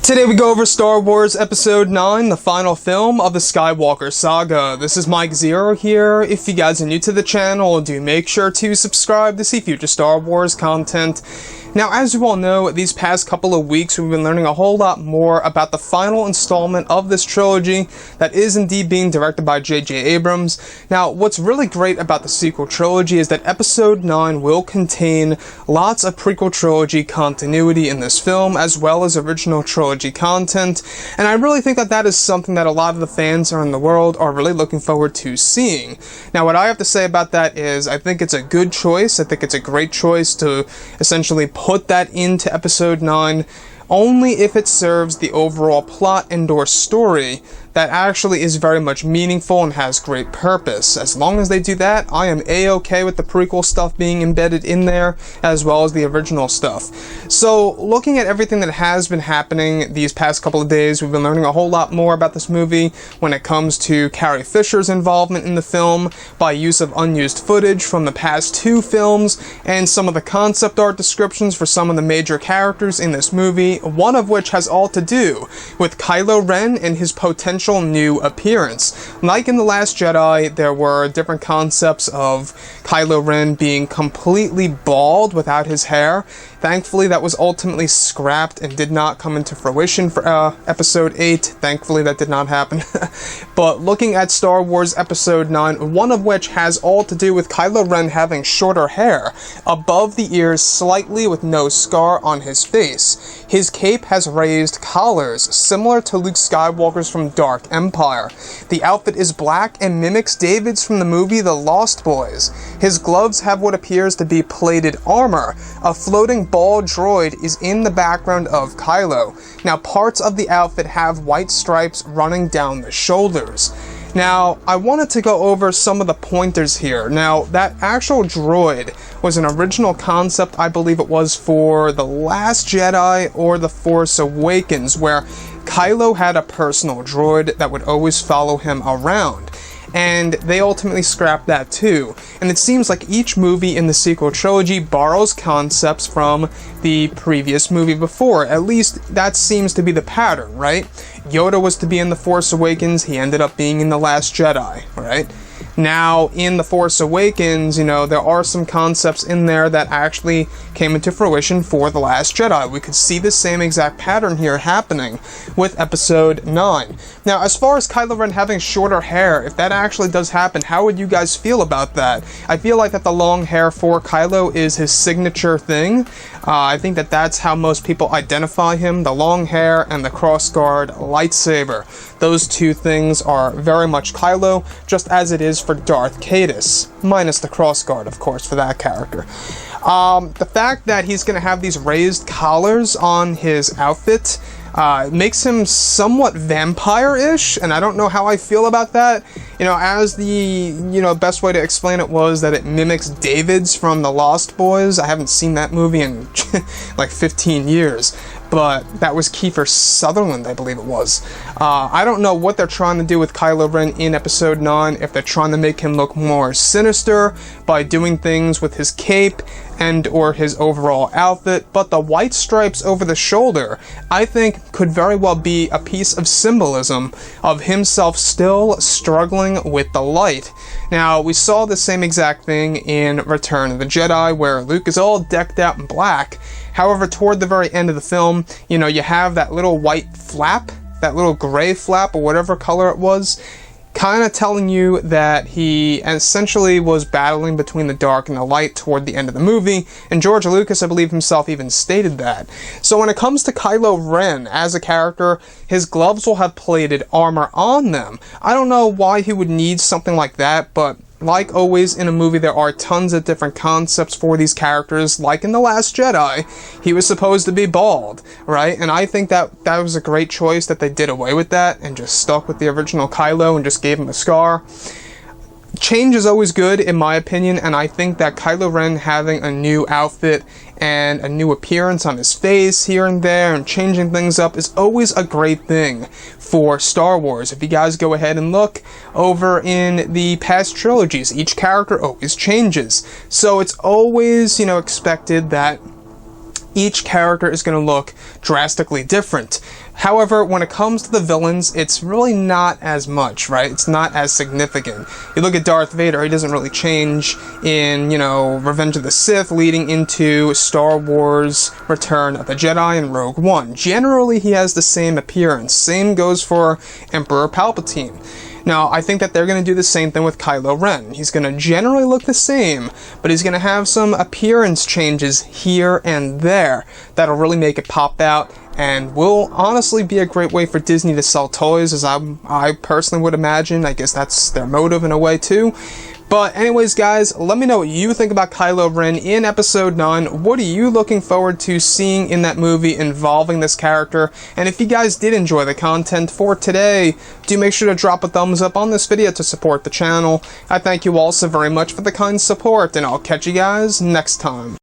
Today we go over Star Wars Episode 9, the final film of the Skywalker saga. This is Mike Zero here. If you guys are new to the channel, do make sure to subscribe to see future Star Wars content. Now, as you all know, these past couple of weeks we've been learning a whole lot more about the final installment of this trilogy that is indeed being directed by JJ Abrams. Now, what's really great about the sequel trilogy is that Episode 9 will contain lots of prequel trilogy continuity in this film, as well as original trilogy content, and I really think that that is something that a lot of the fans around the world are really looking forward to seeing. Now, what I have to say about that is I think it's a good choice. I think it's a great choice to essentially put that into Episode 9 only if it serves the overall plot and/or story that actually is very much meaningful and has great purpose. As long as they do that, I am a-okay with the prequel stuff being embedded in there, as well as the original stuff. So, looking at everything that has been happening these past couple of days, we've been learning a whole lot more about this movie when it comes to Carrie Fisher's involvement in the film by use of unused footage from the past two films, and some of the concept art descriptions for some of the major characters in this movie, one of which has all to do with Kylo Ren and his potential new appearance. Like in The Last Jedi, there were different concepts of Kylo Ren being completely bald without his hair. Thankfully, that was ultimately scrapped and did not come into fruition for Episode 8. Thankfully, that did not happen. But looking at Star Wars Episode 9, one of which has all to do with Kylo Ren having shorter hair, above the ears slightly with no scar on his face. His cape has raised collars, similar to Luke Skywalker's from Dark Empire. The outfit is black and mimics David's from the movie The Lost Boys. His gloves have what appears to be plated armor. A floating ball droid is in the background of Kylo. Now, parts of the outfit have white stripes running down the shoulders. Now, I wanted to go over some of the pointers here. Now, that actual droid was an original concept, I believe it was for The Last Jedi or The Force Awakens, where Kylo had a personal droid that would always follow him around. And they ultimately scrapped that too. And it seems like each movie in the sequel trilogy borrows concepts from the previous movie before. At least that seems to be the pattern, right? Yoda was to be in The Force Awakens, he ended up being in The Last Jedi, right? Now, in The Force Awakens, you know, there are some concepts in there that actually came into fruition for The Last Jedi. We could see the same exact pattern here happening with Episode 9. Now, as far as Kylo Ren having shorter hair, if that actually does happen, how would you guys feel about that? I feel like that the long hair for Kylo is his signature thing. I think that that's how most people identify him, the long hair and the crossguard lightsaber. Those two things are very much Kylo, just as it is for Darth Caedus, minus the crossguard, of course, for that character. The fact that he's going to have these raised collars on his outfit makes him somewhat vampire-ish, and I don't know how I feel about that. You know, as the, best way to explain it was that it mimics David's from The Lost Boys. I haven't seen that movie in like 15 years. But that was Kiefer Sutherland, I believe it was. I don't know what they're trying to do with Kylo Ren in Episode 9, if they're trying to make him look more sinister by doing things with his cape and or his overall outfit, but the white stripes over the shoulder, I think, could very well be a piece of symbolism of himself still struggling with the light. Now, we saw the same exact thing in Return of the Jedi, where Luke is all decked out in black. However, toward the very end of the film, you have that little white flap, that little gray flap, or whatever color it was, kind of telling you that he essentially was battling between the dark and the light toward the end of the movie, and George Lucas, I believe himself, even stated that. So when it comes to Kylo Ren as a character, his gloves will have plated armor on them. I don't know why he would need something like that, but like always in a movie, there are tons of different concepts for these characters. Like in The Last Jedi, he was supposed to be bald, right? And I think that was a great choice that they did away with that and just stuck with the original Kylo and just gave him a scar. Change is always good, in my opinion, and I think that Kylo Ren having a new outfit and a new appearance on his face here and there and changing things up is always a great thing for Star Wars. If you guys go ahead and look over in the past trilogies, each character always changes. So it's always, expected that each character is going to look drastically different. However, when it comes to the villains, it's really not as much, right? It's not as significant. You look at Darth Vader, he doesn't really change in, Revenge of the Sith leading into Star Wars Return of the Jedi and Rogue One. Generally, he has the same appearance. Same goes for Emperor Palpatine. Now, I think that they're going to do the same thing with Kylo Ren. He's going to generally look the same, but he's going to have some appearance changes here and there that'll really make it pop out, and will honestly be a great way for Disney to sell toys, as I personally would imagine. I guess that's their motive in a way too. But anyways, guys, let me know what you think about Kylo Ren in Episode 9. What are you looking forward to seeing in that movie involving this character? And if you guys did enjoy the content for today, do make sure to drop a thumbs up on this video to support the channel. I thank you all so very much for the kind support, and I'll catch you guys next time.